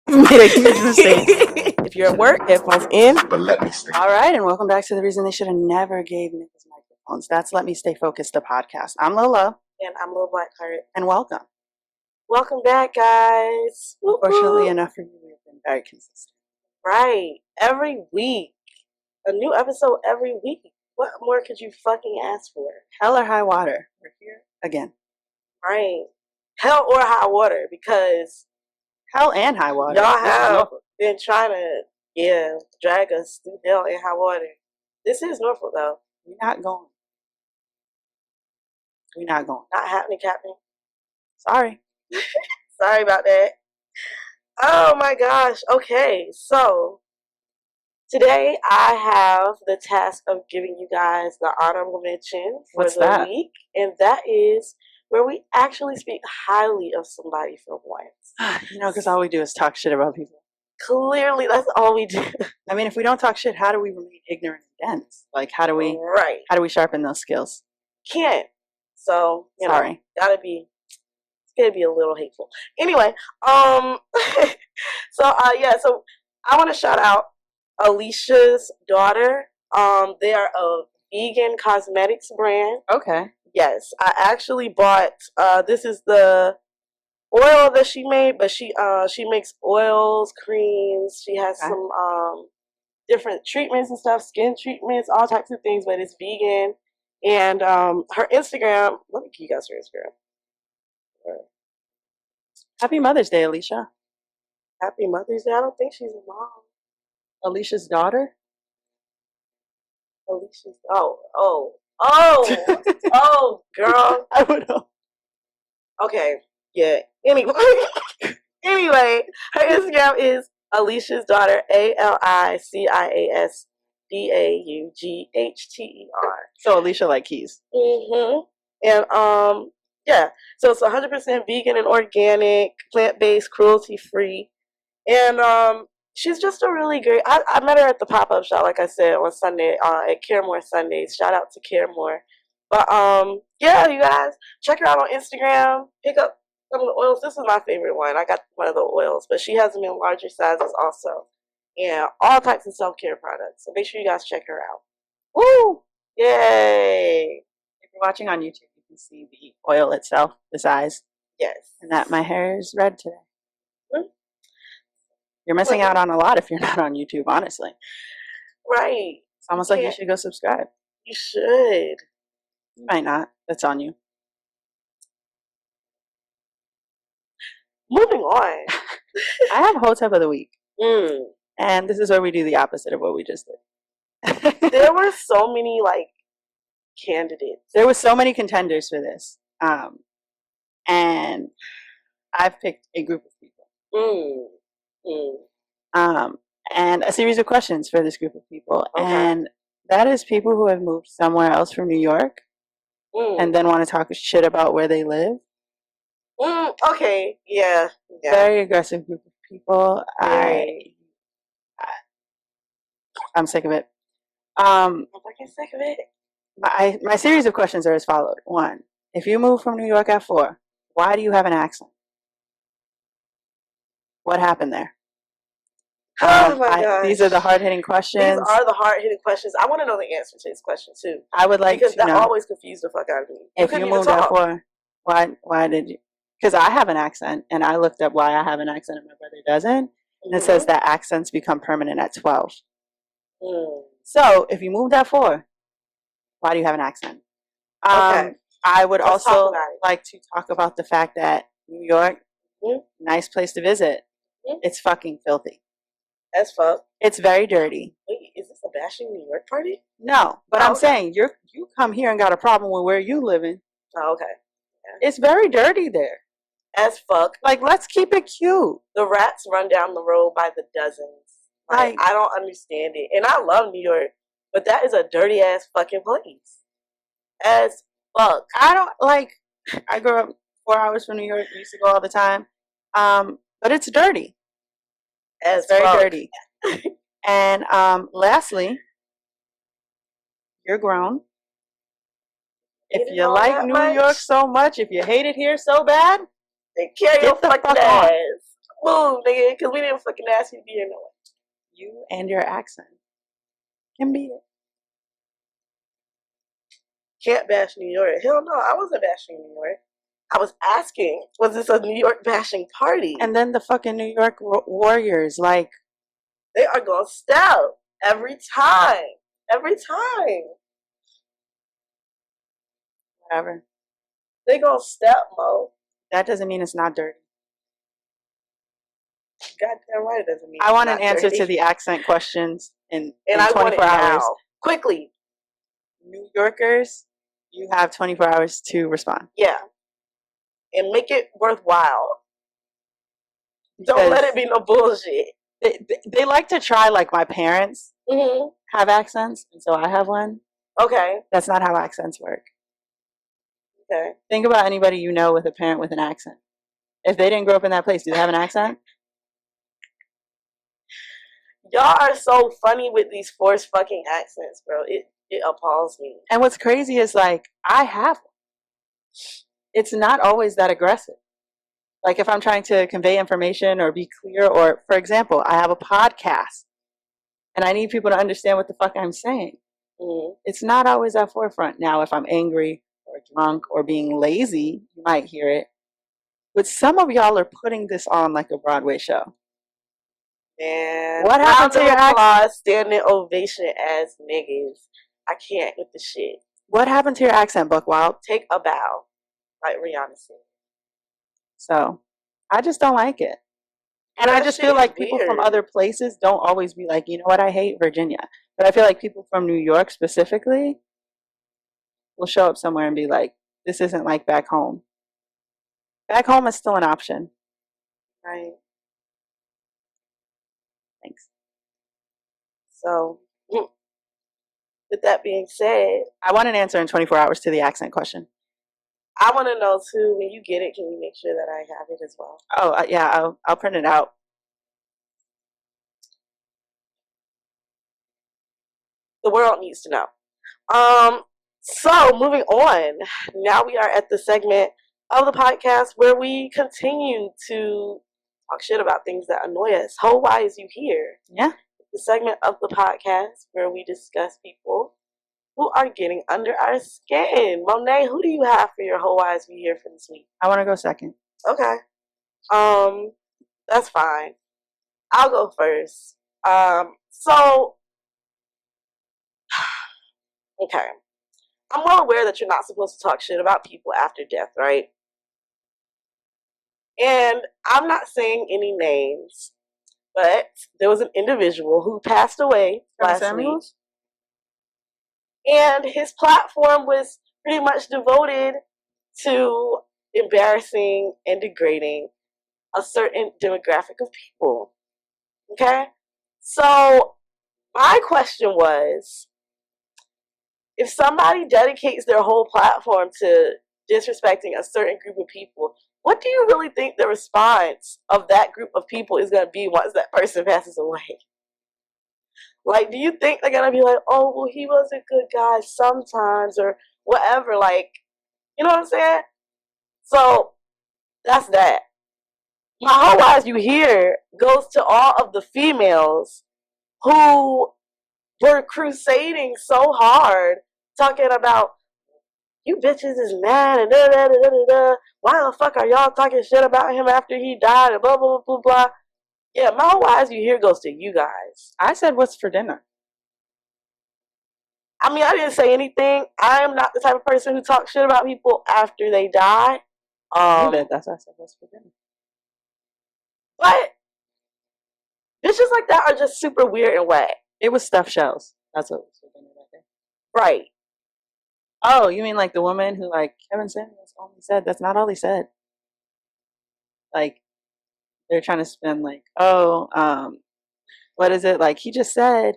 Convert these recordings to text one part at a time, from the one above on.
made a huge mistake. If you're at work, headphones in. But let me stay. All right, and welcome back to the reason they should have never gave niggas microphones. That's Let Me Stay Focused, the podcast. I'm Lola. And I'm Lil Blackheart. And welcome. Welcome back, guys. Unfortunately enough for you, we've been very consistent. Right. Every week. A new episode every week. What more could you fucking ask for? Hell or high water. We're here again. Right. Hell or high water, because hell and high water. Y'all have been trying to, drag us through hell and high water. This is Norfolk, though. We're not going. We're not going. Not happening, Captain. Sorry. Sorry about that. Oh my gosh. Okay, so today I have the task of giving you guys the honorable mention for the week, and that is where we actually speak highly of somebody for once. Because all we do is talk shit about people. Clearly, that's all we do. I mean, if we don't talk shit, how do we remain ignorant and dense? Like, how do we sharpen those skills? Can't. So, Sorry. It's gonna be a little hateful. Anyway, so I want to shout out Alicia's daughter. They are a vegan cosmetics brand. Okay. Yes, I actually bought. This is the oil that she made, but she makes oils, creams. She has some different treatments and stuff, skin treatments, all types of things. But it's vegan, and her Instagram. Let me give you guys her Instagram. Happy Mother's Day, Alicia. Happy Mother's Day. I don't think she's a mom. Alicia's daughter? Alicia's... Oh, girl. I would know. Okay, yeah. Anyway, her Instagram is Alicia's daughter, ALICIASDAUGHTER. So Alicia like keys. Mm-hmm. And so it's 100% vegan and organic, plant-based, cruelty-free, and she's just a really great. I met her at the pop-up shop, like I said, on Sunday at Caremore Sundays. Shout out to Caremore. But you guys check her out on Instagram. Pick up some of the oils. This is my favorite one. I got one of the oils, but she has them in larger sizes also, and all types of self-care products. So make sure you guys check her out. Woo! Yay! If you're watching on YouTube, you can see the oil itself, the size. Yes. And that my hair is red today. Mm-hmm. You're missing out on a lot if you're not on YouTube, honestly. Right. It's almost like you should go subscribe. You should. You might not. That's on you. Moving on. I have Hotep of the Week. Mm. And this is where we do the opposite of what we just did. There were so many, candidates. There were so many contenders for this. And I've picked a group of people. And a series of questions for this group of people. Okay. And that is people who have moved somewhere else from New York and then want to talk shit about where they live. Okay, yeah. Very aggressive group of people. I'm sick of it. I'm fucking sick of it. My series of questions are as followed. 1, if you moved from New York at 4, why do you have an accent? What happened there? Oh my gosh. These are the hard-hitting questions. These are the hard-hitting questions. I want to know the answer to this question too. I would like because to know. Because that always confused the fuck out of me. If you moved at 4, why did you? Because I have an accent, and I looked up why I have an accent and my brother doesn't. And it says that accents become permanent at 12. So if you moved at 4, why do you have an accent? Okay. I would also like to talk about the fact that New York, nice place to visit. It's fucking filthy. As fuck. It's very dirty. Wait, is this a bashing New York party? No, but I'm saying you come here and got a problem with where you living. Oh, okay. Yeah. It's very dirty there. As fuck. Let's keep it cute. The rats run down the road by the dozens. I don't understand it. And I love New York, but that is a dirty ass fucking place. As fuck. I grew up 4 hours from New York. We used to go all the time. But it's dirty. It's very dirty. And lastly, you're grown. If you like New York so much, if you hate it here so bad, then carry your fucking ass. Boom, nigga, because we didn't fucking ask you to be here no way. You and your accent can be it. Can't bash New York. Hell no, I wasn't bashing New York. I was asking, was this a New York bashing party? And then the fucking New York Warriors, like, they are gonna step every time. Every time. Whatever. They gonna step, Mo. That doesn't mean it's not dirty. Goddamn right it doesn't mean I want an not answer dirty. to the accent questions in I 24 want it hours. now. Quickly. New Yorkers, you have 24 hours to respond. Yeah. And make it worthwhile. Don't let it be no bullshit. They like to try, like my parents have accents, and so I have one. Okay. That's not how accents work. Okay. Think about anybody you know with a parent with an accent. If they didn't grow up in that place, do they have an accent? Y'all are so funny with these forced fucking accents, bro. It appalls me. And what's crazy is, like, I have one. It's not always that aggressive. Like, if I'm trying to convey information or be clear, or, for example, I have a podcast and I need people to understand what the fuck I'm saying. It's not always at forefront. Now, if I'm angry or drunk or being lazy, you might hear it. But some of y'all are putting this on like a Broadway show. Man, what happened to your accent? Standing ovation as niggas. I can't with the shit. What happened to your accent, Buckwild? Take a bow, like Rihanna said. So, I just don't like it. And I just feel like people from other places don't always be like, you know what, I hate Virginia. But I feel like people from New York specifically will show up somewhere and be like, this isn't like back home. Back home is still an option. Right. Thanks. So, with that being said, I want an answer in 24 hours to the accent question. I want to know too, when you get it, can you make sure that I have it as well? Oh, yeah, I'll print it out. The world needs to know. So moving on, now we are at the segment of the podcast where we continue to talk shit about things that annoy us. Ho, why is you here? Yeah. The segment of the podcast where we discuss people who are getting under our skin. Monet, who do you have for your Ho, why is you here for this week? I want to go second. Okay. That's fine. I'll go first. Okay. I'm well aware that you're not supposed to talk shit about people after death, right? And I'm not saying any names, but there was an individual who passed away last week. And his platform was pretty much devoted to embarrassing and degrading a certain demographic of people. Okay? So my question was, if somebody dedicates their whole platform to disrespecting a certain group of people, what do you really think the response of that group of people is going to be once that person passes away? Like, do you think they're going to be like, oh, well, he was a good guy sometimes or whatever? Like, you know what I'm saying? So, that's that. My whole wise you hear goes to all of the females who were crusading so hard, talking about, you bitches is mad and da da da da da. Why the fuck are y'all talking shit about him after he died and blah blah blah blah. Yeah, my whole wise you hear goes to you guys. I said, what's for dinner? I mean, I didn't say anything. I am not the type of person who talks shit about people after they die. That's why I said, what's for dinner? But bitches like that are just super weird and whack. It was stuffed shells. That's what was for dinner that day. Right. Oh, you mean like the woman who, like, Kevin Samuels only said? That's not all he said. Like, they're trying to spin like, oh, what is it? Like, he just said,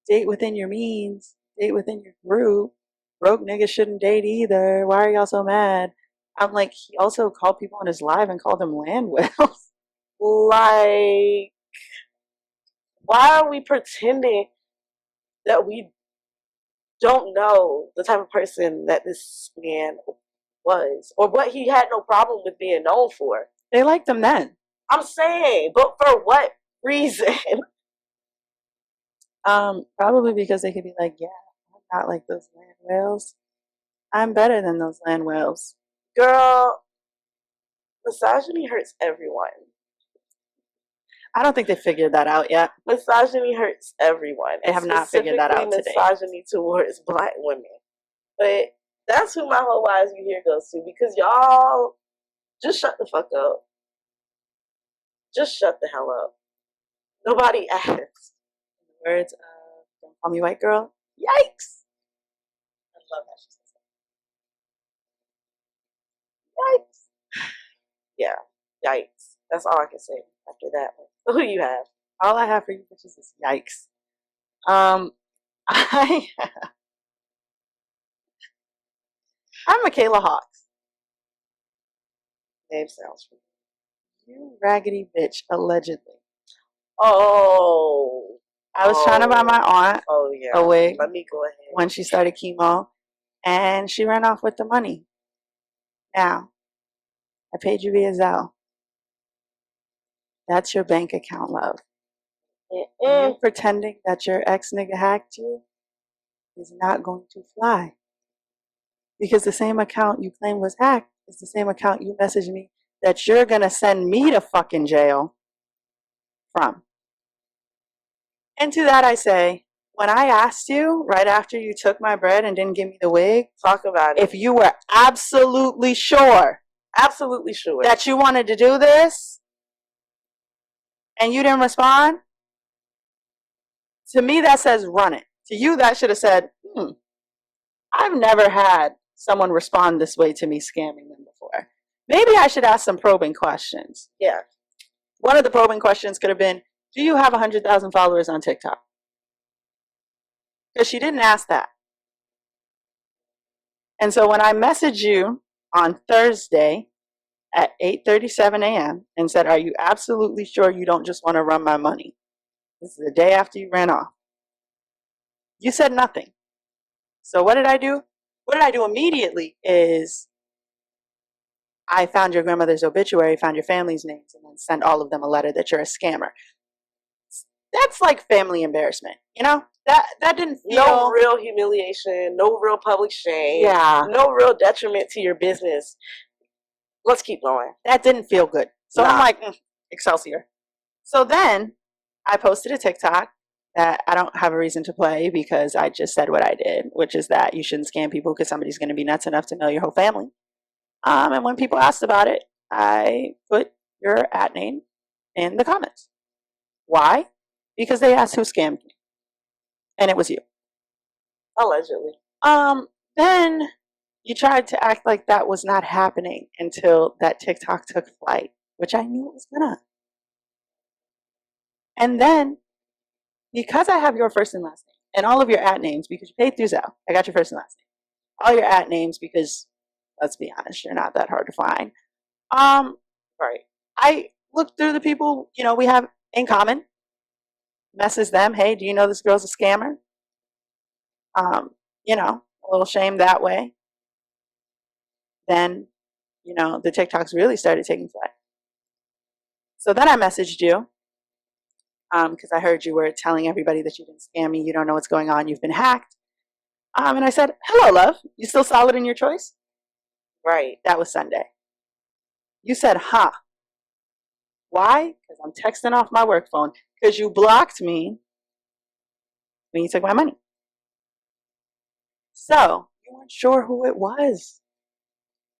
date within your means, date within your group. Broke niggas shouldn't date either. Why are y'all so mad? I'm like, he also called people on his live and called them land whales. Like, why are we pretending that we don't know the type of person that this man was or what he had no problem with being known for? They liked him then. I'm saying, but for what reason? Probably because they could be like, yeah, I'm not like those land whales. I'm better than those land whales. Girl, misogyny hurts everyone. I don't think they figured that out yet. Misogyny hurts everyone. They have not figured that out today. Misogyny towards black women. But that's who my whole Wives You Hear goes to, because y'all just shut the fuck up. Just shut the hell up. Nobody asked. In the words of Don't Call Me White Girl, yikes! I love how she says that. Yikes. Yeah, yikes. That's all I can say after that one. So who do you have? All I have for you bitches is yikes. I'm Michaela Hawks. Name sounds familiar. You raggedy bitch, allegedly. Oh. I was trying to buy my aunt a wig. Let me go ahead. When she started chemo, and she ran off with the money. Now, I paid you via Zelle. That's your bank account, love. You pretending that your ex-nigga hacked you is not going to fly. Because the same account you claim was hacked is the same account you messaged me that you're going to send me to fucking jail from. And to that I say, when I asked you right after you took my bread and didn't give me the wig, talk about it. If you were absolutely sure that you wanted to do this and you didn't respond, to me that says run it. To you that should have said, I've never had someone respond this way to me scamming them before. Maybe I should ask some probing questions. Yeah. One of the probing questions could have been, do you have 100,000 followers on TikTok? Because she didn't ask that. And so when I messaged you on Thursday at 8:37 a.m. and said, are you absolutely sure you don't just want to run my money? This is the day after you ran off. You said nothing. So what did I do? What did I do immediately is I found your grandmother's obituary, found your family's names, and then sent all of them a letter that you're a scammer. That's like family embarrassment, you know? That didn't feel... No real humiliation, no real public shame, no real detriment to your business. Let's keep going. That didn't feel good. So I'm like, Excelsior. So then I posted a TikTok that I don't have a reason to play because I just said what I did, which is that you shouldn't scam people because somebody's going to be nuts enough to know your whole family. And when people asked about it, I put your @name in the comments. Why? Because they asked who scammed me. And it was you. Allegedly. Then you tried to act like that was not happening until that TikTok took flight, which I knew it was gonna. And then, because I have your first and last name, and all of your @names, because you paid through Zelle, I got your first and last name. All your @names, because, let's be honest, you're not that hard to find. Right. I looked through the people, we have in common, message them, hey, do you know this girl's a scammer? A little shame that way. Then, the TikToks really started taking flight. So then I messaged you because I heard you were telling everybody that you didn't scam me, you don't know what's going on, you've been hacked. And I said, hello, love. You still solid in your choice? Right. That was Sunday. You said, huh. Why? Because I'm texting off my work phone. Because you blocked me when you took my money. So you weren't sure who it was.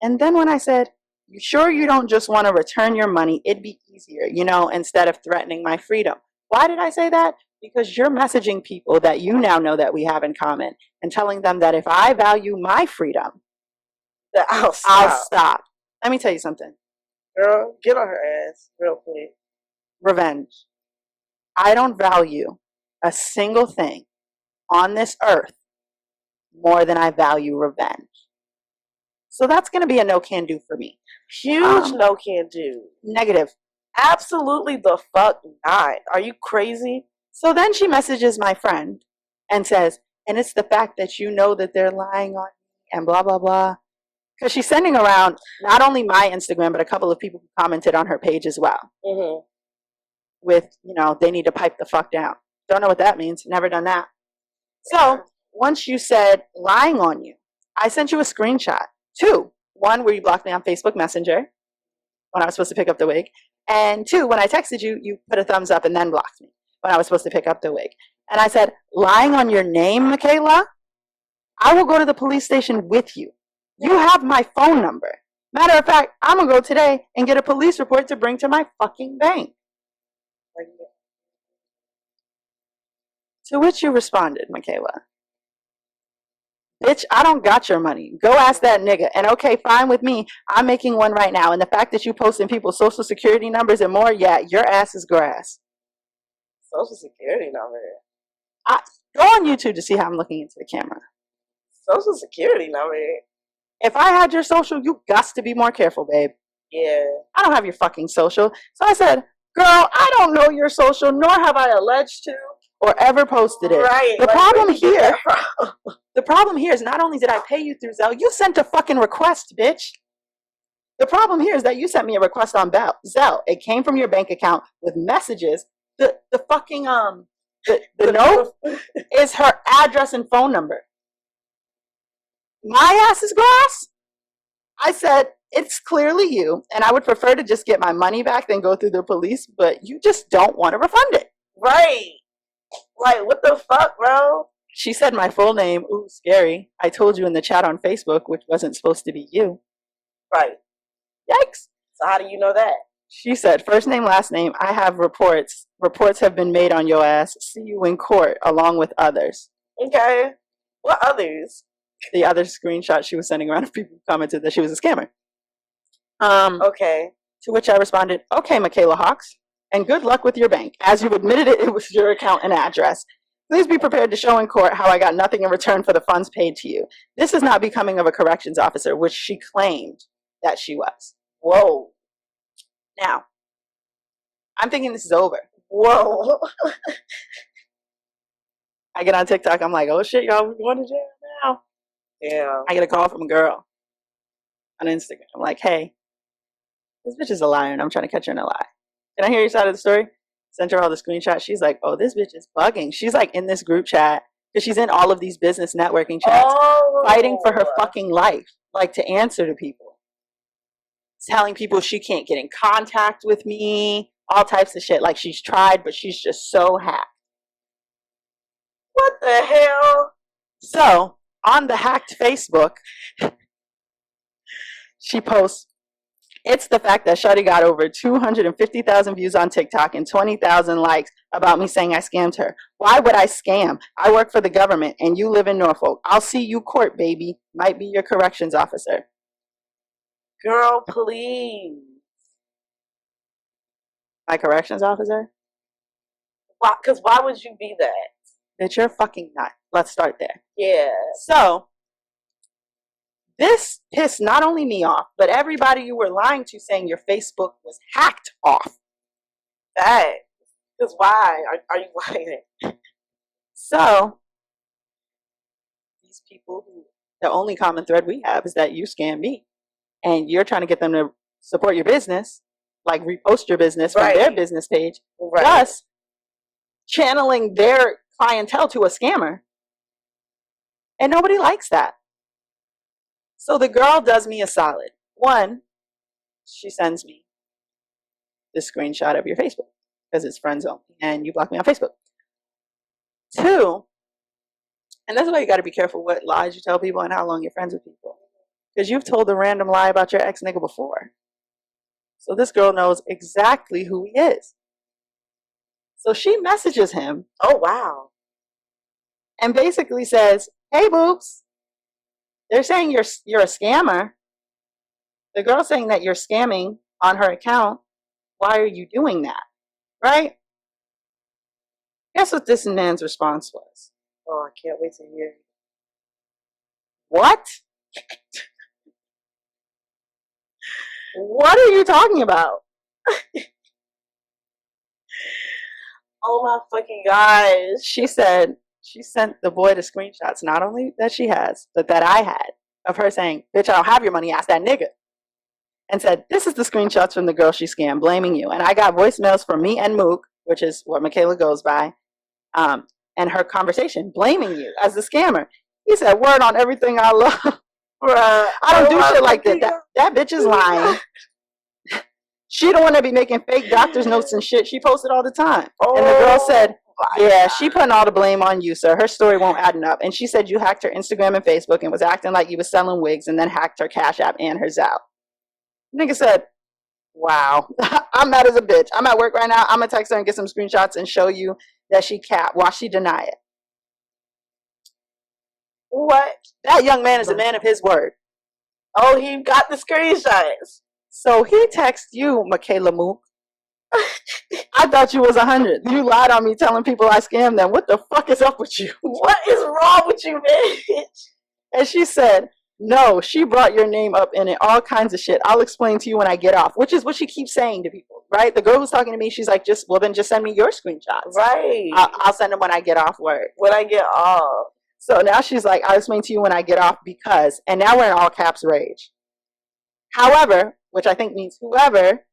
And then when I said, you sure you don't just want to return your money? It'd be easier, instead of threatening my freedom. Why did I say that? Because you're messaging people that you now know that we have in common and telling them that if I value my freedom, that I'll stop. Let me tell you something. Girl, get on her ass real quick. Revenge. I don't value a single thing on this earth more than I value revenge. So that's going to be a no can do for me. Huge no can do. Negative. Absolutely the fuck not. Are you crazy? So then she messages my friend and says, and it's the fact that you know that they're lying on me and blah, blah, blah. because she's sending around not only my Instagram, but a couple of people who commented on her page as well. Mm-hmm. With, they need to pipe the fuck down. Don't know what that means. Never done that. So once you said lying on you, I sent you a screenshot. 2, 1 where you blocked me on Facebook Messenger when I was supposed to pick up the wig. And 2, when I texted you, you put a thumbs up and then blocked me when I was supposed to pick up the wig. And I said, lying on your name, Michaela, I will go to the police station with you. You have my phone number. Matter of fact, I'm going to go today and get a police report to bring to my fucking bank. To which you responded, Michaela, bitch, I don't got your money. Go ask that nigga. And okay, fine with me. I'm making one right now. And the fact that you posting people's social security numbers and more, yeah, your ass is grass. Social security number? Go on YouTube to see how I'm looking into the camera. Social security number? If I had your social, you got to be more careful, babe. Yeah. I don't have your fucking social. So I said, girl, I don't know your social, nor have I alleged to or ever posted it. Right. The problem here is not only did I pay you through Zelle, you sent a fucking request, bitch. The problem here is that you sent me a request on Zelle. It came from your bank account with messages. The fucking the note is her address and phone number. My ass is grass. I said, it's clearly you, and I would prefer to just get my money back than go through the police, but you just don't want to refund it. Right. Like, what the fuck, bro? She said my full name. Ooh, scary. I told you in the chat on Facebook, which wasn't supposed to be you. Right. Yikes. So how do you know that? She said, first name, last name. I have reports. Reports have been made on your ass. See you in court, along with others. Okay. What others? The other screenshot she was sending around of people who commented that she was a scammer. Okay. To which I responded, okay, Michaela Hawks, and good luck with your bank. As you admitted it was your account and address. Please be prepared to show in court how I got nothing in return for the funds paid to you. This is not becoming of a corrections officer, which she claimed that she was. Whoa. Now, I'm thinking this is over. Whoa. I get on TikTok, I'm like, oh shit, y'all, we're going to jail now. Yeah. I get a call from a girl on Instagram. I'm like, hey, this bitch is a liar and I'm trying to catch her in a lie. Can I hear your side of the story? Sent her all the screenshots. She's like, oh, this bitch is bugging. She's like in this group chat because she's in all of these business networking chats, fighting for her fucking life, like to answer to people, telling people she can't get in contact with me, all types of shit. Like she's tried, but she's just so hacked. What the hell? So on the hacked Facebook, she posts, it's the fact that Shawty got over 250,000 views on TikTok and 20,000 likes about me saying I scammed her. Why would I scam? I work for the government and you live in Norfolk. I'll see you court, baby. Might be your corrections officer. Girl, please. My corrections officer? Why? Because why would you be that? That you're fucking nut. Let's start there. Yeah. So this pissed not only me off, but everybody you were lying to saying your Facebook was hacked off. That. Because why are you lying? So these people who, the only common thread we have is that you scam me. And you're trying to get them to support your business, like repost your business from their business page, thus channeling their clientele to a scammer. And nobody likes that. So the girl does me a solid. 1, she sends me the screenshot of your Facebook because it's friends only and you block me on Facebook. 2, and that's why you got to be careful what lies you tell people and how long you're friends with people. Because you've told a random lie about your ex-nigga before. So this girl knows exactly who he is. So she messages him. Oh, wow. And basically says, hey, boobs. They're saying you're a scammer. The girl's saying that you're scamming on her account. Why are you doing that? Right? Guess what this man's response was? Oh, I can't wait to hear. What? What are you talking about? Oh my fucking gosh. She said she sent the boy the screenshots, not only that she has, but that I had. of her saying, bitch, I don't have your money, ask that nigga. And said, this is the screenshots from the girl she scammed, blaming you. And I got voicemails from me and Mook, which is what Michaela goes by, and her conversation, blaming you as the scammer. He said, word on everything I love. I don't do shit like that. That bitch is lying. She don't want to be making fake doctor's notes and shit. She posted all the time. And the girl said, yeah, she putting all the blame on you, sir. Her story won't add up. And she said you hacked her Instagram and Facebook and was acting like you was selling wigs and then hacked her Cash App and her Zelle. Nigga said, wow, I'm mad as a bitch. I'm at work right now. I'm going to text her and get some screenshots and show you that she capped while she deny it. What? That young man is a man of his word. Oh, he got the screenshots. So he texted you, Michaela Mook. I thought you was 100. You lied on me telling people I scammed them. What the fuck is up with you? What is wrong with you, bitch? And she said, no, she brought your name up in it, all kinds of shit. I'll explain to you when I get off, which is what she keeps saying to people, right? The girl who's talking to me, she's like, then just send me your screenshots. Right. I'll send them when I get off work. When I get off. So now she's like, I'll explain to you when I get off because, and now we're in all caps rage. However, which I think means whoever,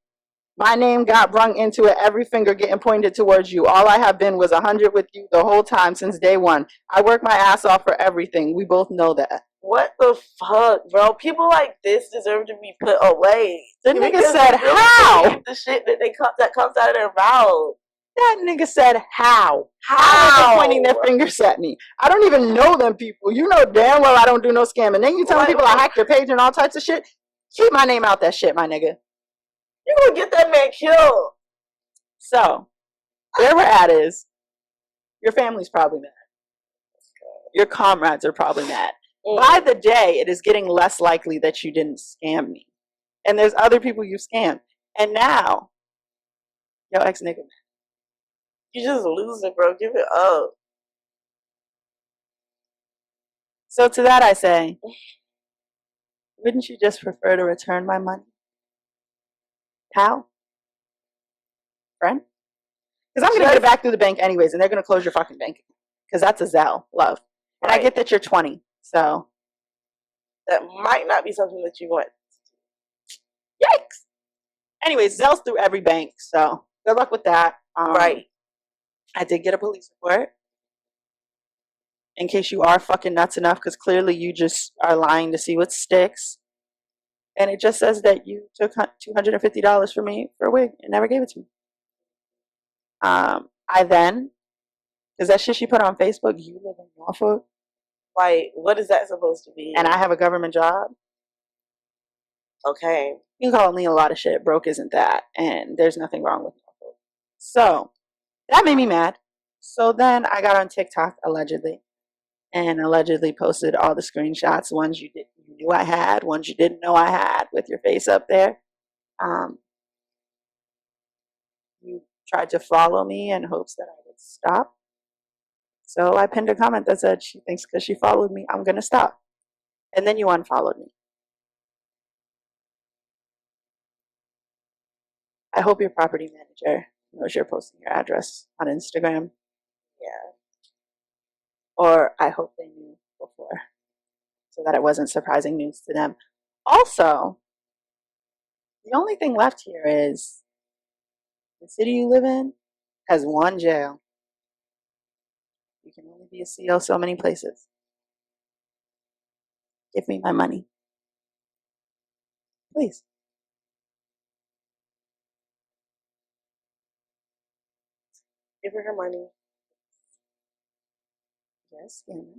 my name got brung into it, every finger getting pointed towards you. All I have been was 100 with you the whole time since day one. I work my ass off for everything. We both know that. What the fuck, bro? People like this deserve to be put away. The nigga said, how? The shit that comes out of their mouth. That nigga said, how? How are they pointing their fingers at me? I don't even know them people. You know damn well I don't do no scamming. Then you telling people I hacked your page and all types of shit? Keep my name out that shit, my nigga. You gonna get that man killed. So, where we're at is, your family's probably mad. Your comrades are probably mad. By the day, it is getting less likely that you didn't scam me. And there's other people you scammed. And now, your ex-nigga mad. You just losing, bro. Give it up. So to that I say, wouldn't you just prefer to return my money? Pal? Friend? Because I'm going to get it back through the bank anyways, and they're going to close your fucking bank. Because that's a Zelle, love. And I get that you're 20, so. That might not be something that you want. Yikes! Anyways, Zelle's through every bank, so good luck with that. Right. I did get a police report. In case you are fucking nuts enough, because clearly you just are lying to see what sticks. And it just says that you took $250 from me for a wig and never gave it to me. I then, because that shit she put on Facebook, you live in Norfolk. Like, what is that supposed to be? And I have a government job. Okay. You can call me a lot of shit. Broke isn't that. And there's nothing wrong with Norfolk. So, that made me mad. So then I got on TikTok, allegedly. And allegedly posted all the screenshots, ones you knew I had, ones you didn't know I had, with your face up there. You tried to follow me in hopes that I would stop. So I pinned a comment that said she thinks because she followed me, I'm going to stop. And then you unfollowed me. I hope your property manager knows you're posting your address on Instagram. Yeah. Or I hope they knew before, so that it wasn't surprising news to them. Also, the only thing left here is the city you live in has one jail. You can only be a CO so many places. Give me my money. Please. Give her money. Yes, scammer.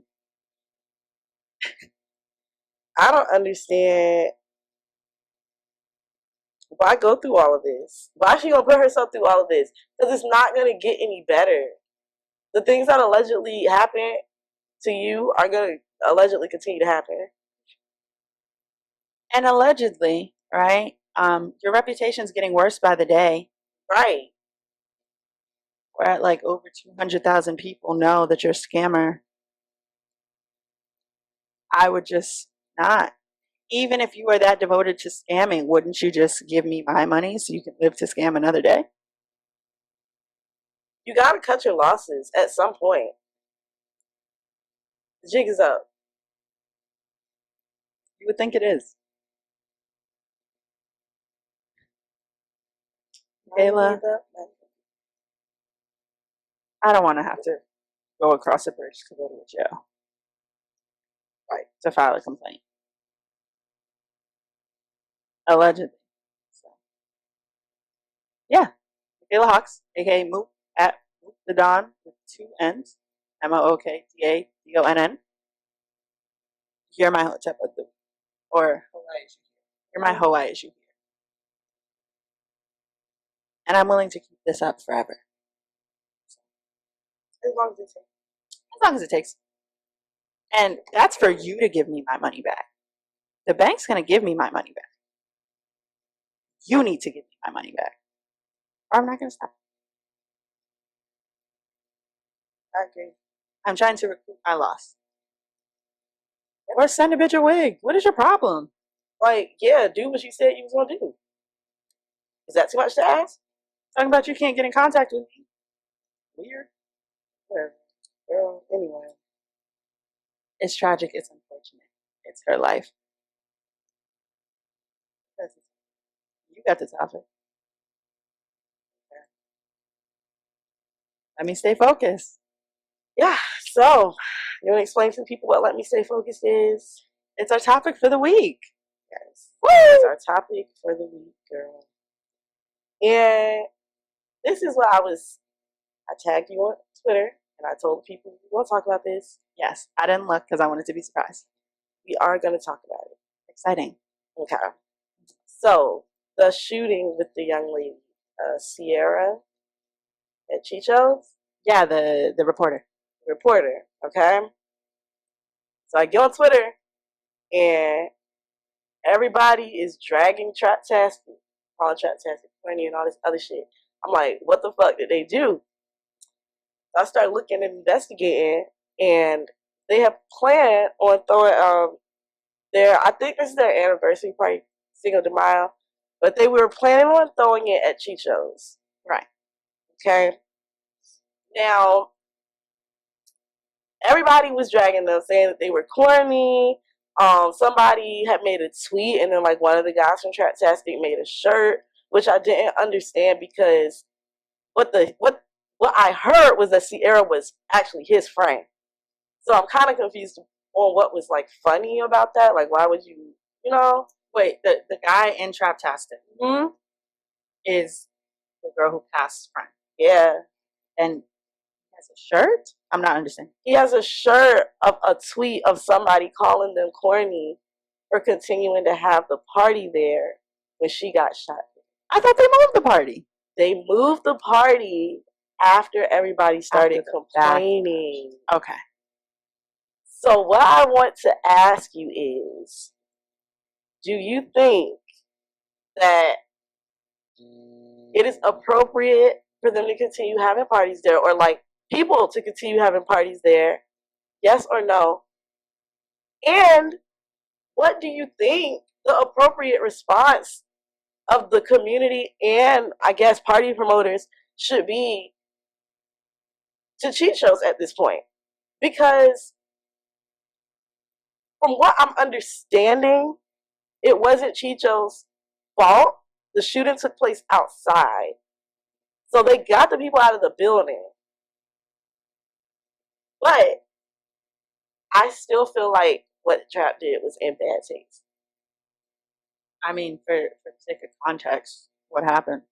I don't understand why go through all of this. Why is she gonna put herself through all of this? Because it's not gonna get any better. The things that allegedly happen to you are gonna allegedly continue to happen. And allegedly, right? Your reputation's getting worse by the day. Right. We're at like over 200,000 people know that you're a scammer. I would just not. Even if you were that devoted to scamming, wouldn't you just give me my money so you can live to scam another day? You gotta cut your losses at some point. The jig is up. You would think it is. Kayla, I don't want to have to go across a bridge to go to a jail. Right. To file a complaint. Allegedly. So, yeah. Kayla Hawks, aka Mook, at Mook the Don with 2 N's. MOOKDADONN. You're my hotep of the or you're my Hawaii issue here. And I'm willing to keep this up forever. As long as it takes. As long as it takes. And that's for you to give me my money back. The bank's going to give me my money back. You need to give me my money back. Or I'm not going to stop. I agree. I'm trying to recoup my loss. Or send a bitch a wig. What is your problem? Like, yeah, do what you said you was going to do. Is that too much to ask? Talking about you can't get in contact with me. Weird. Whatever. Girl, anyway. It's tragic. It's unfortunate. It's her life. You got the topic. Let me stay focused. Yeah, so you want to explain to people what Let Me Stay Focused is? It's our topic for the week. Yes. It's our topic for the week, girl. And this is what I tagged you on Twitter, and I told people we want to talk about this. Yes, I didn't look because I wanted to be surprised. We are going to talk about it. Exciting. Okay. So, the shooting with the young lady, Sierra at Chicho's. Yeah, the reporter. Reporter, okay? So I get on Twitter, and everybody is dragging Trap-tastic, calling Trap-tastic funny and all this other shit. I'm like, what the fuck did they do? I started looking and investigating, and they have planned on throwing I think this is their anniversary party, Cinco de Mayo, but they were planning on throwing it at Chicho's. Right. Okay. Now, everybody was dragging them, saying that they were corny. Somebody had made a tweet, and then like one of the guys from Trap-tastic made a shirt, which I didn't understand because what I heard was that Sierra was actually his friend. So I'm kind of confused on what was like funny about that. Like, why would you know? Wait, the guy in Trap-tastic Mm-hmm. is the girl who passed friend. Yeah. And he has a shirt? I'm not understanding. He has a shirt of a tweet of somebody calling them corny for continuing to have the party there when she got shot. I thought they moved the party. They moved the party after everybody started complaining. Okay. So what I want to ask you is, do you think that it is appropriate for them to continue having parties there, or like people to continue having parties there? Yes or no? And what do you think the appropriate response of the community and I guess party promoters should be to Chicho's at this point? Because from what I'm understanding, it wasn't Chicho's fault. The shooting took place outside. So they got the people out of the building. But I still feel like what Trap did was in bad taste. I mean, for the sake of context, what happened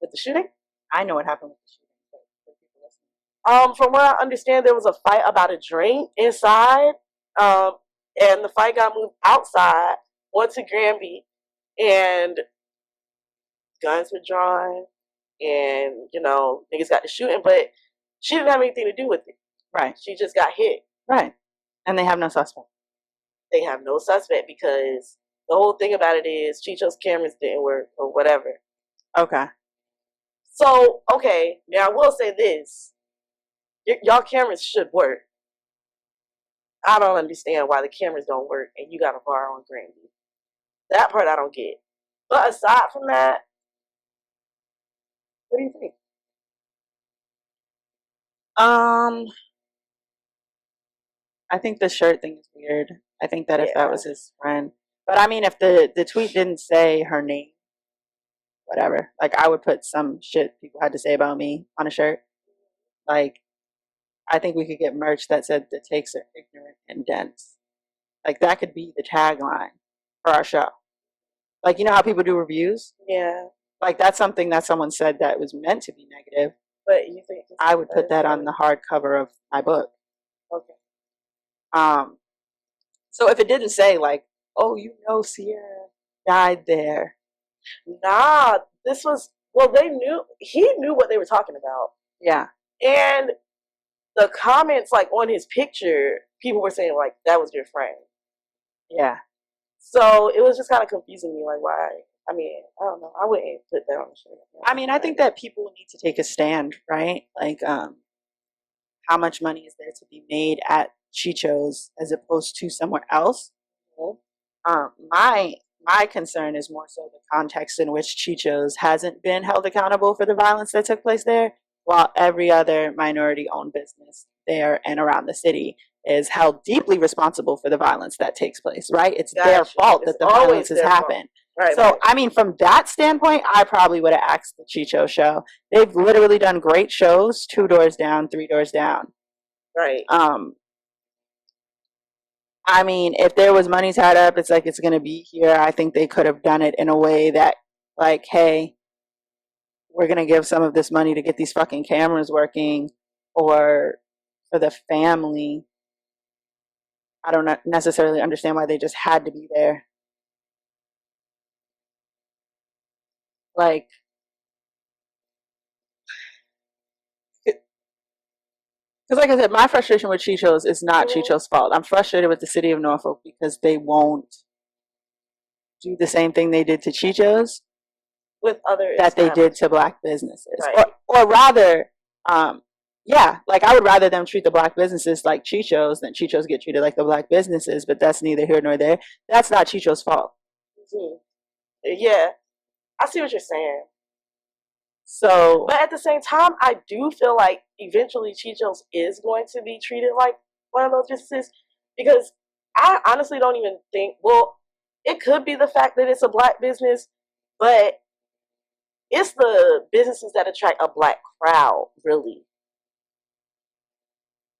with the shooting? I know what happened with the shooting, but for people listening. From what I understand, there was a fight about a drink inside, and the fight got moved outside onto Granby, and guns were drawn, and niggas got to shooting, but she didn't have anything to do with it. Right. She just got hit. Right. And they have no suspect. They have no suspect because the whole thing about it is Chicho's cameras didn't work or whatever. Okay. So, okay, now I will say this. Y'all cameras should work. I don't understand why the cameras don't work and you got a bar on Granby. That part I don't get. But aside from that, what do you think? I think the shirt thing is weird. I think that if that was his friend, but I mean, if the tweet didn't say her name, whatever, like I would put some shit people had to say about me on a shirt. Like, I think we could get merch that said the takes are ignorant and dense. Like that could be the tagline for our show. Like, you know how people do reviews? Yeah. Like that's something that someone said that was meant to be negative. But you think I would put that on the hardcover of my book. Okay. So if it didn't say like, oh, you know, Sierra died there. Nah, this was, well, he knew what they were talking about. Yeah. And the comments like on his picture, people were saying like, that was your friend. Yeah. So it was just kind of confusing me, like why. I mean, I don't know. I wouldn't put that on the shirt. I mean, I think that people need to take a stand, right? Like, how much money is there to be made at Chicho's as opposed to somewhere else? Mm-hmm. My concern is more so the context in which Chicho's hasn't been held accountable for the violence that took place there, while every other minority-owned business there and around the city is held deeply responsible for the violence that takes place, right? It's their fault that the violence has happened. Right, so, I mean, from that standpoint, I probably would have asked the Chicho show. They've literally done great shows, 2 doors down, 3 doors down. Right. I mean, if there was money tied up, it's like it's going to be here. I think they could have done it in a way that, like, hey, we're going to give some of this money to get these fucking cameras working, or for the family. I don't necessarily understand why they just had to be there. Like, because like I said, my frustration with Chicho's is not Chicho's fault. I'm frustrated with the city of Norfolk because they won't do the same thing they did to Chicho's with other that they did to black businesses. Right. Or rather, yeah, like I would rather them treat the black businesses like Chicho's than Chicho's get treated like the black businesses, but that's neither here nor there. That's not Chicho's fault. Mm-hmm. Yeah, I see what you're saying. So, but at the same time, I do feel like eventually Chicho's is going to be treated like one of those businesses, because I honestly don't even think, well, it could be the fact that it's a black business, but it's the businesses that attract a black crowd, really.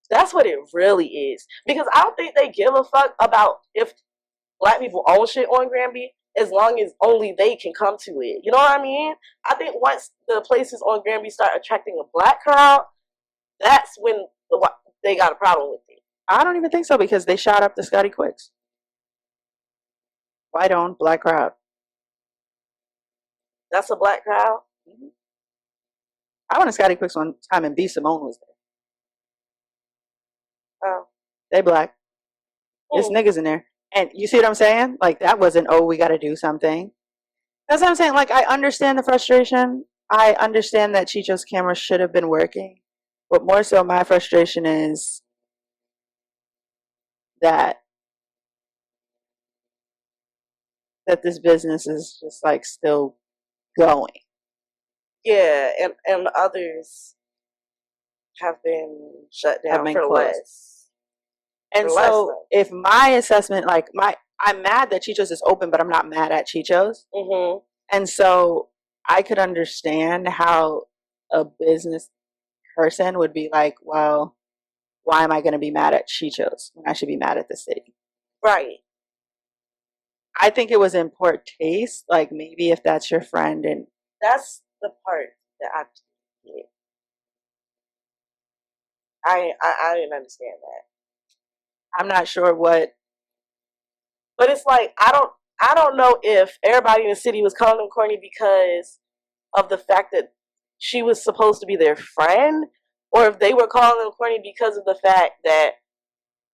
That's what it really is. Because I don't think they give a fuck about if black people own shit on Granby, as long as only they can come to it. You know what I mean? I think once the places on Granby start attracting a black crowd, that's when they got a problem with it. I don't even think so, because they shot up the Scotty Quicks. White owned, black crowd. That's a black crowd? Mm-hmm. I went to Scotty Quicks one time and B. Simone was there. Oh. They black. There's niggas in there. And you see what I'm saying? Like, that wasn't, oh, we got to do something. That's what I'm saying. Like, I understand the frustration. I understand that Chicho's camera should have been working. But more so, my frustration is that this business is just, like, still going. Yeah, and others have been shut down for less. And so, if my assessment, like, I'm mad that Chicho's is open, but I'm not mad at Chicho's. Mm-hmm. And so, I could understand how a business person would be like, well, why am I going to be mad at Chicho's when I should be mad at the city? Right. I think it was in poor taste. Like, maybe if that's your friend, and that's the part that I did. I didn't understand that. I'm not sure what, but it's like I don't know if everybody in the city was calling them corny because of the fact that she was supposed to be their friend, or if they were calling them corny because of the fact that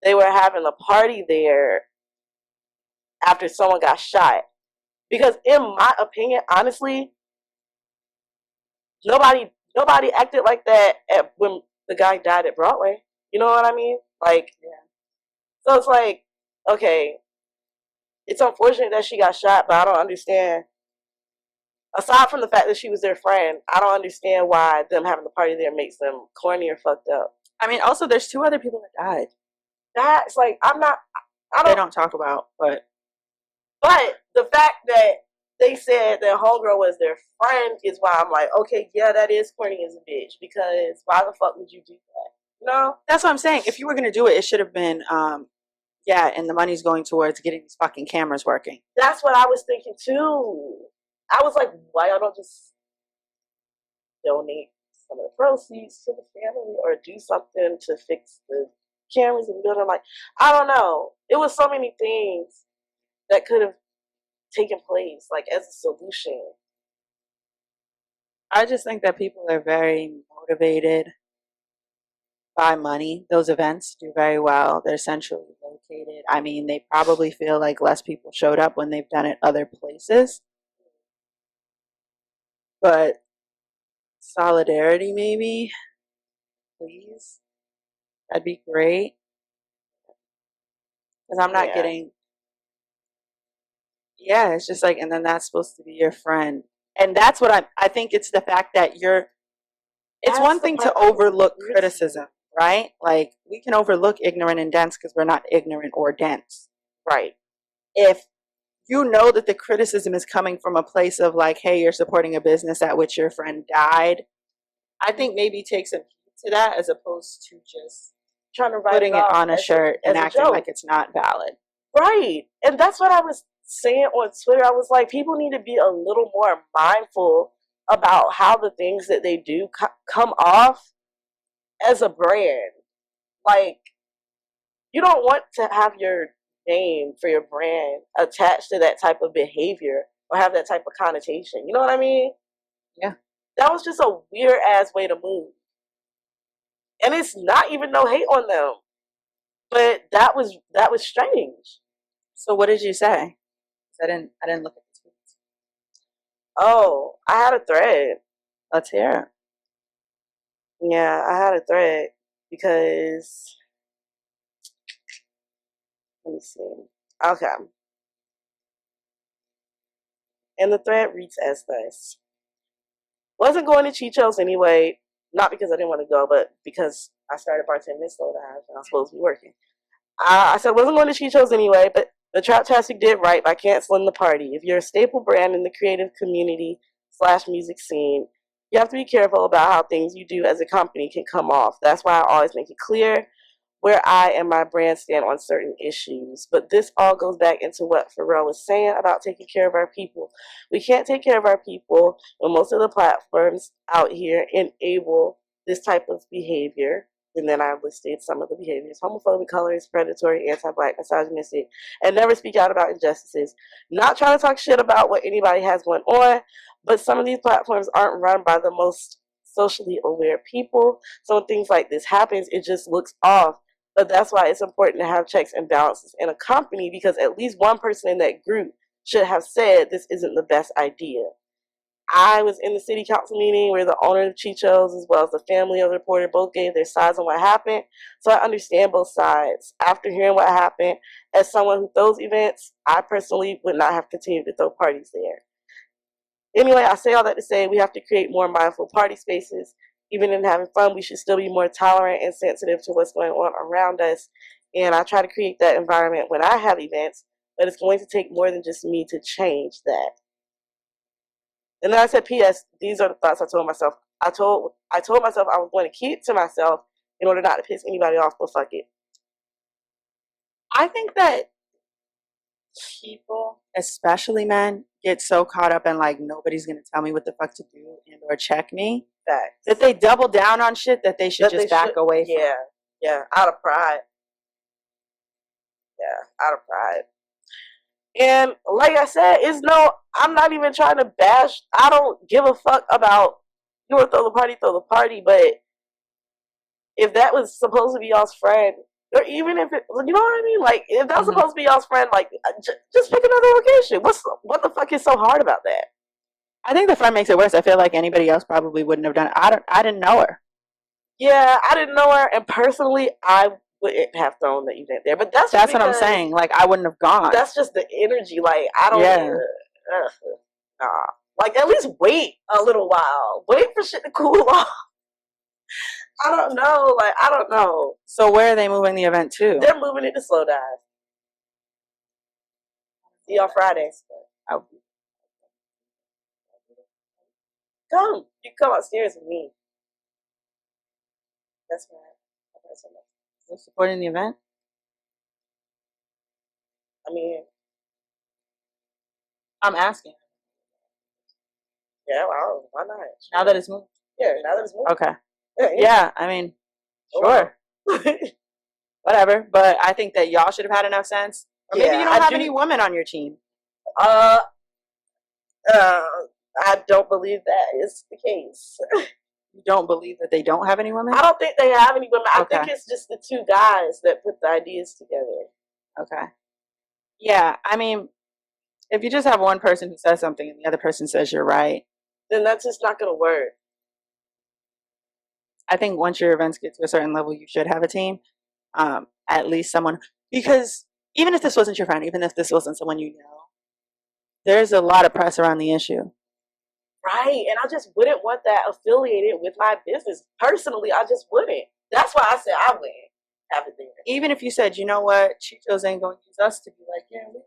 they were having a party there after someone got shot. Because in my opinion, honestly, nobody acted like that when the guy died at Broadway. You know what I mean? Like, yeah. So it's like, okay, it's unfortunate that she got shot, but I don't understand. Aside from the fact that she was their friend, I don't understand why them having the party there makes them corny or fucked up. I mean, also, there's 2 other people that died. That's like, I'm not, They don't talk about, but the fact that they said that homegirl was their friend is why I'm like, okay, yeah, that is corny as a bitch, because why the fuck would you do that? No, that's what I'm saying. If you were gonna do it, it should have been, yeah, and the money's going towards getting these fucking cameras working. That's what I was thinking too. I was like, why y'all don't just donate some of the proceeds to the family or do something to fix the cameras and building? Like, I don't know. It was so many things that could have taken place, like, as a solution. I just think that people are very motivated by money. Those events do very well. They're centrally located. I mean, they probably feel like less people showed up when they've done it other places. But solidarity, maybe, please. That'd be great. Because I'm not getting. Yeah, it's just like, and then that's supposed to be your friend. And that's what I think it's the fact that you're. It's one thing to overlook criticism, right? Like, we can overlook ignorant and dense because we're not ignorant or dense. Right. If you know that the criticism is coming from a place of like, hey, you're supporting a business at which your friend died, I think maybe take some heed to that as opposed to just trying to putting it on a shirt and acting like it's not valid. Right. And that's what I was saying on Twitter. I was like, people need to be a little more mindful about how the things that they do come off as a brand. Like, you don't want to have your name for your brand attached to that type of behavior or have that type of connotation. You know what I mean? Yeah. That was just a weird ass way to move. And it's not even no hate on them. But that was strange. So what did you say? I didn't look at the tweets. Oh, I had a thread. Let's hear it. Yeah, I had a thread because, let me see. Okay. And the thread reads as this. Wasn't going to Chicho's anyway, not because I didn't want to go, but because I started bartending at Slow Dive and I was supposed to be working. I said wasn't going to Chicho's anyway, but the Traptastic did right by canceling the party. If you're a staple brand in the creative community / music scene, you have to be careful about how things you do as a company can come off. That's why I always make it clear where I and my brand stand on certain issues. But this all goes back into what Pharrell was saying about taking care of our people. We can't take care of our people when most of the platforms out here enable this type of behavior. And then I listed some of the behaviors: homophobic, colorist, predatory, anti-black, misogynistic, and never speak out about injustices. Not trying to talk shit about what anybody has going on, but some of these platforms aren't run by the most socially aware people. So when things like this happens, it just looks off. But that's why it's important to have checks and balances in a company, because at least one person in that group should have said this isn't the best idea. I was in the city council meeting where the owner of Chicho's as well as the family of the reporter both gave their sides on what happened. So I understand both sides. After hearing what happened, as someone who throws events, I personally would not have continued to throw parties there. Anyway, I say all that to say we have to create more mindful party spaces. Even in having fun, we should still be more tolerant and sensitive to what's going on around us. And I try to create that environment when I have events, but it's going to take more than just me to change that. And then I said, P.S. These are the thoughts I told myself. I told myself I was going to keep to myself in order not to piss anybody off, but fuck it. I think that people, especially men, get so caught up in like nobody's gonna tell me what the fuck to do and or check me. Facts. That they double down on shit that they should just back away from. Yeah, out of pride. Yeah, out of pride. And like I said, I'm not even trying to bash. I don't give a fuck about you want to throw the party. But if that was supposed to be y'all's friend, or even if it, you know what I mean? Like, if that was supposed to be y'all's friend, like, just pick another location. What the fuck is so hard about that? I think the friend makes it worse. I feel like anybody else probably wouldn't have done it. I didn't know her. Yeah, I didn't know her, and personally, I wouldn't have thrown the event there. But that's what I'm saying. Like, I wouldn't have gone. That's just the energy. Like, I don't. Yeah. Nah. Like, at least wait a little while. Wait for shit to cool off. I don't know. Like, I don't know. So where are they moving the event to? They're moving it to Slow Dive. See you on Friday. Come. You come upstairs with me. That's right. We're supporting the event? I mean, I'm asking. yeah, well, why not? Now that it's moved? Yeah, now that it's moved. Okay. Yeah, I mean, sure. Whatever. But I think that y'all should have had enough sense. Or maybe you don't have any women on your team. I don't believe that is the case. You don't believe that they don't have any women? I don't think they have any women. Okay. I think it's just the two guys that put the ideas together. Okay. Yeah, I mean, if you just have one person who says something and the other person says you're right, then that's just not going to work. I think once your events get to a certain level, you should have a team. At least someone, because even if this wasn't your friend, even if this wasn't someone you know, there's a lot of press around the issue. Right, and I just wouldn't want that affiliated with my business. Personally, I just wouldn't. That's why I said I wouldn't have it there. Even if you said, you know what, Chichos ain't going to use us to be like, yeah, we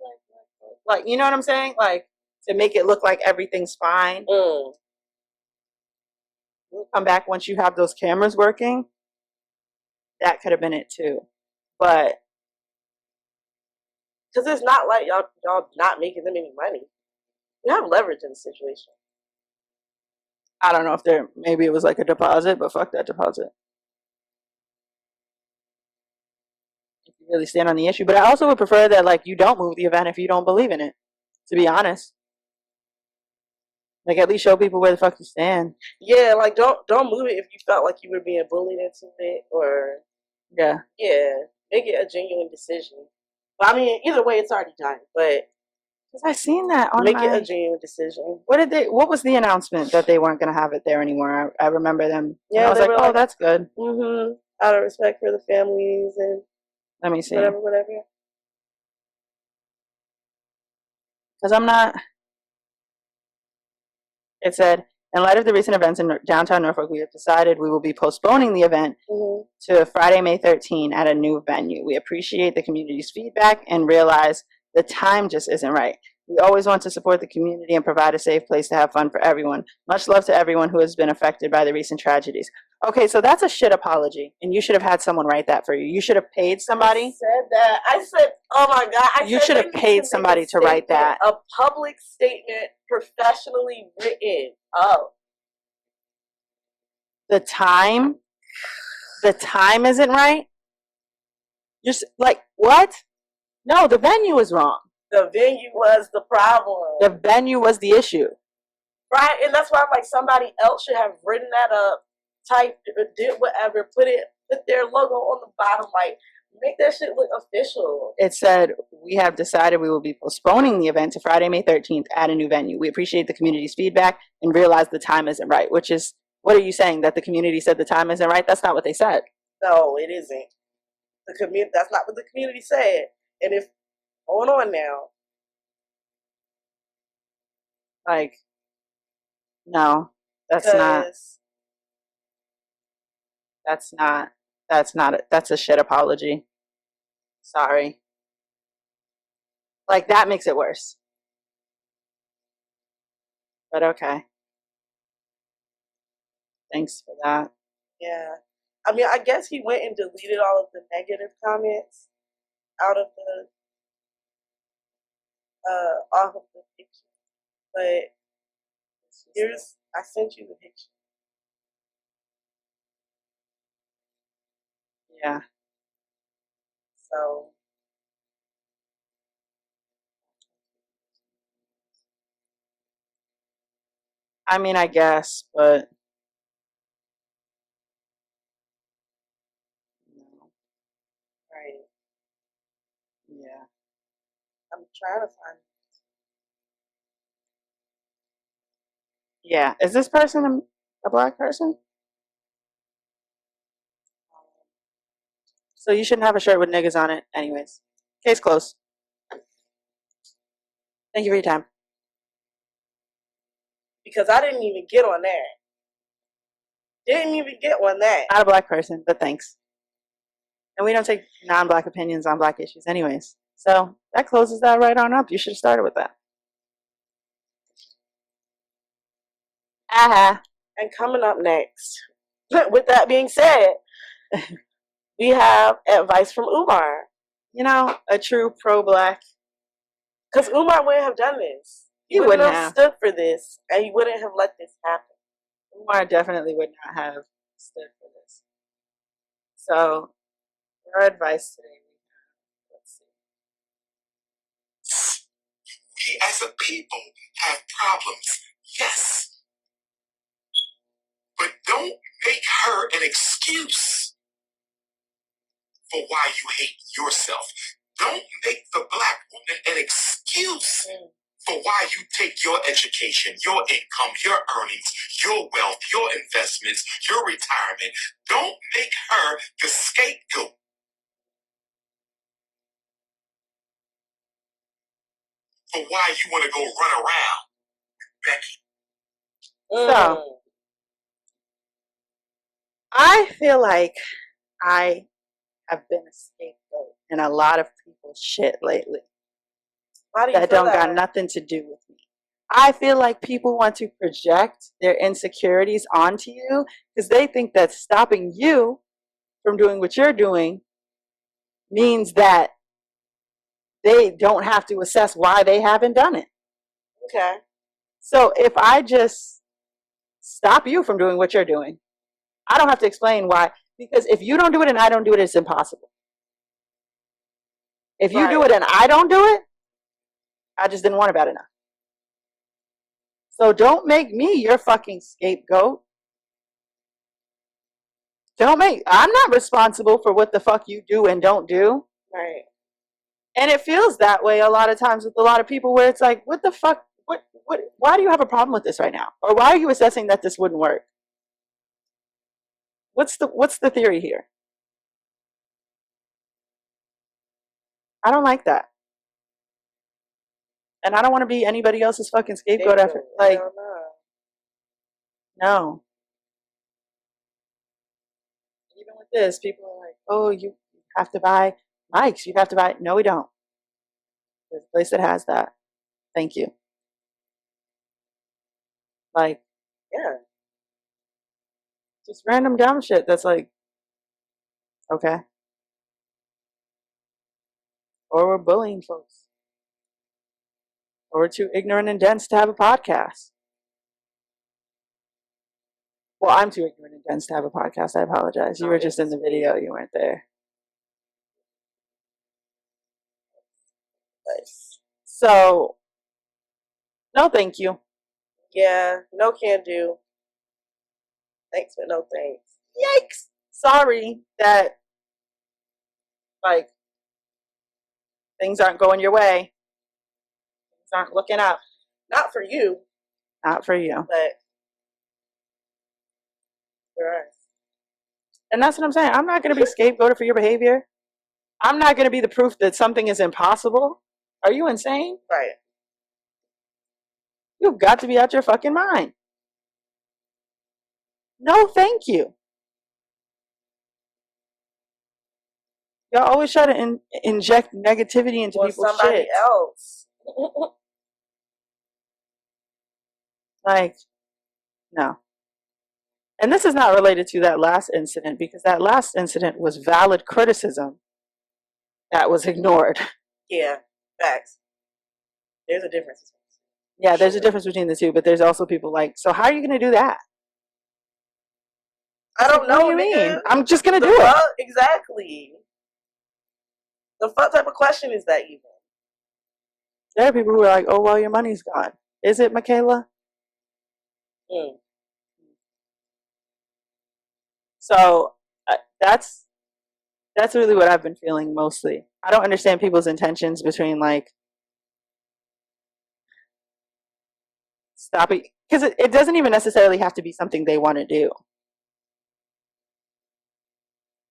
like, you know what I'm saying? Like, to make it look like everything's fine. We'll come back once you have those cameras working. That could have been it too. But because it's not like y'all not making them any money. You have leverage in the situation. I don't know if maybe it was like a deposit, but fuck that deposit. If you really stand on the issue. But I also would prefer that like you don't move the event if you don't believe in it. To be honest. Like at least show people where the fuck you stand. Yeah, like don't move it if you felt like you were being bullied into it or yeah, make it a genuine decision. But I mean, either way, it's already done. But because I seen that on make it a genuine decision. What was the announcement that they weren't going to have it there anymore? I remember them. Yeah, I was like, oh, that's good. Out of respect for the families and let me see. Whatever. Because I'm not. It said, in light of the recent events in downtown Norfolk, we have decided we will be postponing the event to Friday, May 13 at a new venue. We appreciate the community's feedback and realize the time just isn't right. We always want to support the community and provide a safe place to have fun for everyone. Much love to everyone who has been affected by the recent tragedies. Okay, so that's a shit apology, and you should have had someone write that for you. You should have paid somebody. I said that. I said, oh my God. You should have paid somebody to write that. A public statement, professionally written. Oh. The time isn't right? Just like, what? No, the venue is wrong. The venue was the problem. The venue was the issue. Right, and that's why I'm like, somebody else should have written that up, typed, did whatever, put their logo on the bottom, like, make that shit look official. It said, we have decided we will be postponing the event to Friday, May 13th at a new venue. We appreciate the community's feedback and realize the time isn't right, which is, what are you saying, that the community said the time isn't right? That's not what they said. No, it isn't. That's not what the community said. And if, hold on now. Like, no, that's a shit apology. Sorry. Like, that makes it worse. But okay. Thanks for that. Yeah. I mean, I guess he went and deleted all of the negative comments out of off of the picture. But I sent you the picture. Yeah. So. I mean, I guess, but. No. Right. Yeah. I'm trying to find it. Yeah. Is this person a black person? So you shouldn't have a shirt with niggas on it anyways. Case closed. Thank you for your time. Because I didn't even get on that. Didn't even get on that. Not a black person, but thanks. And we don't take non-black opinions on black issues anyways. So That closes that right on up. You should have started with that. And coming up next, with that being said, we have advice from Umar. You know, a true pro-black. Because Umar wouldn't have done this. He wouldn't have stood for this, and he wouldn't have let this happen. Umar definitely would not have stood for this. So, our advice today, let's see. We as a people have problems, yes. But don't make her an excuse for why you hate yourself. Don't make the black woman an excuse for why you take your education, your income, your earnings, your wealth, your investments, your retirement. Don't make her the scapegoat for why you want to go run around, Becky. So, I feel like I have been a scapegoat in a lot of people's shit lately. That don't got nothing to do with me. I feel like people want to project their insecurities onto you because they think that stopping you from doing what you're doing means that they don't have to assess why they haven't done it. Okay. So if I just stop you from doing what you're doing, I don't have to explain why. Because if you don't do it and I don't do it, it's impossible. If you do it and I don't do it, I just didn't want it bad enough. So don't make me your fucking scapegoat. I'm not responsible for what the fuck you do and don't do. Right. And it feels that way a lot of times with a lot of people where it's like, what the fuck, why do you have a problem with this right now? Or why are you assessing that this wouldn't work? What's the theory here? I don't like that. And I don't want to be anybody else's fucking scapegoat after, like, no. Even with this, people are like, oh, you have to buy mics. You have to buy. No, we don't. There's a place that has that. Thank you. Like, yeah. Just random dumb shit that's like, okay. Or we're bullying folks. Or we're too ignorant and dense to have a podcast. Well, I'm too ignorant and dense to have a podcast. I apologize. You were just in the video. You weren't there. So, no thank you. Yeah, no can do. Thanks, but no thanks. Yikes. Sorry that, like, things aren't going your way. Things aren't looking up. Not for you. Not for you. But for us. And that's what I'm saying. I'm not going to be scapegoated for your behavior. I'm not going to be the proof that something is impossible. Are you insane? Right. You've got to be out your fucking mind. No, thank you. Y'all always try to inject negativity into people's somebody shit. else. Like, no. And this is not related to that last incident because that last incident was valid criticism that was ignored. Yeah, facts. There's a difference. Yeah, there's a difference between the two, but there's also people like, so how are you going to do that? I don't know. What do you mean? I'm just going to do it. Exactly. The fuck type of question is that even? There are people who are like, oh, well, your money's gone. Is it, Michaela? So that's really what I've been feeling mostly. I don't understand people's intentions between like stopping, because it doesn't even necessarily have to be something they want to do.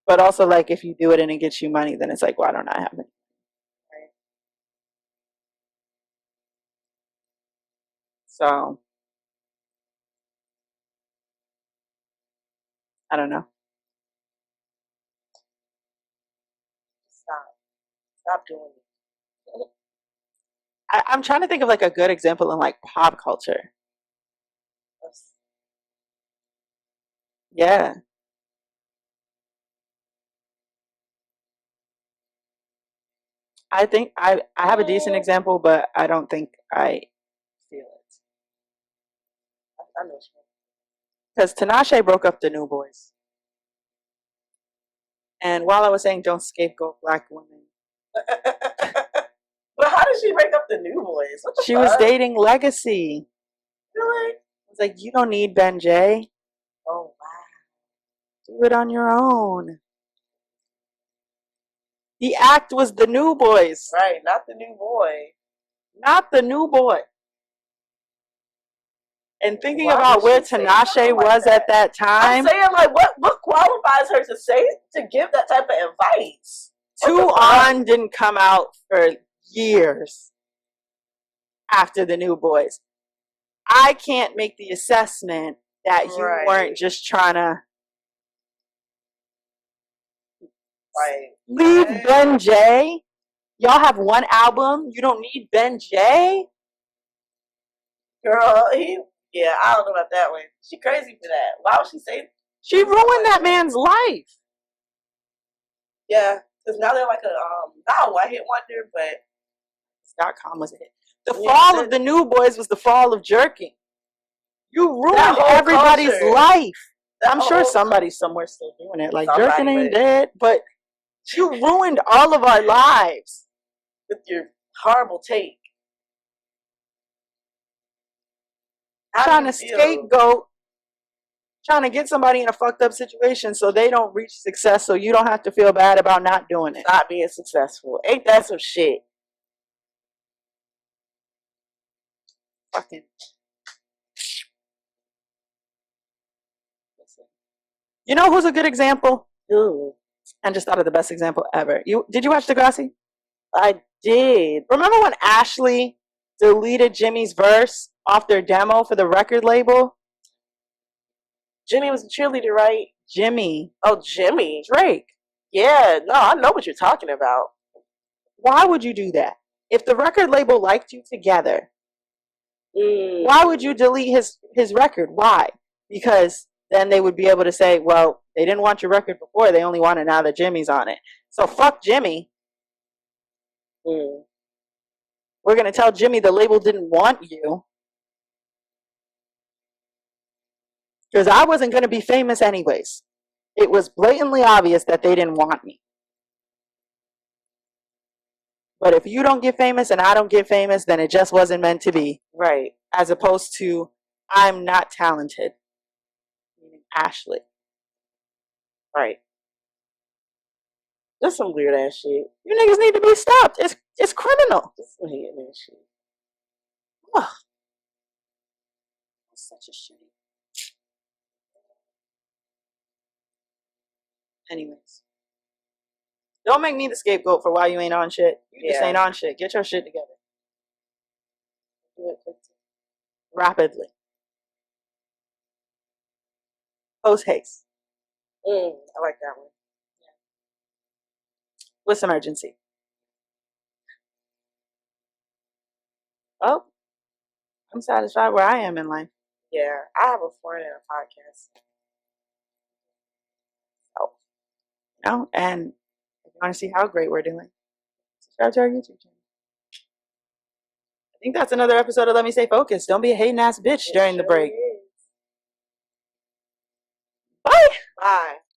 But also, like, if you do it and it gets you money, then it's like, why don't I have it? Right. So, I don't know. Stop doing it. I'm trying to think of like a good example in like pop culture. Yeah. I think I have a decent example, but I don't think I feel it. I know. Because Tinashe broke up the New Boys. And while I was saying don't scapegoat black women, But how did she break up the New Boys? What the she fuck? was dating Legacy. Really? I was like, you don't need Ben J. Oh wow. Do it on your own. The act was the New Boys, Right, not the New Boy. not the New Boy. And thinking Why about would where she say Tinashe something like was that? at that I'm time, saying, like, what qualifies her to give that type of advice? Two On didn't come out for years after the New Boys. I can't make the assessment that you Right. weren't just trying to Right. leave Ben J. Y'all have one album. You don't need Ben J. Girl, yeah, I don't know about that one. She crazy for that. Why would she say? She ruined that man's life. Yeah, because now they're like not a one hit wonder, but .com was a hit. The fall of the New Boys was the fall of jerking. You ruined everybody's life. I'm sure somebody somewhere still doing it. Like jerking ain't dead, but you ruined all of our lives with your horrible take. Trying to scapegoat, trying to get somebody in a fucked up situation so they don't reach success, so you don't have to feel bad about not doing it. Not being successful. Ain't that some shit? Fucking. You know who's a good example? Ooh. I just thought of the best example ever. Did you watch Degrassi? I did. Remember when Ashley deleted Jimmy's verse off their demo for the record label? Jimmy was a cheerleader, right? Jimmy. Oh, Jimmy. Drake. Yeah, no, I know what you're talking about. Why would you do that? If the record label liked you together, why would you delete his record? Why? Because then they would be able to say, well, they didn't want your record before, they only want it now that Jimmy's on it. So fuck Jimmy. We're going to tell Jimmy the label didn't want you. Because I wasn't going to be famous anyways. It was blatantly obvious that they didn't want me. But if you don't get famous and I don't get famous, then it just wasn't meant to be. Right. As opposed to, I'm not talented. Meaning Ashley. Right. That's some weird ass shit. You niggas need to be stopped. It's criminal. That's some hating ass shit. Ugh. That's such a shitty. Anyways. Don't make me the scapegoat for why you ain't on shit. You just ain't on shit. Get your shit together. Do it quickly. Rapidly. Post haste. I like that one. Yeah. With some urgency. Oh, I'm satisfied where I am in life. Yeah, I have a friend in a podcast. Oh. No, and if you want to see how great we're doing, subscribe to our YouTube channel. I think that's another episode of Let Me Stay Focused. Don't be a hating ass bitch during the break. Is. Bye. Bye.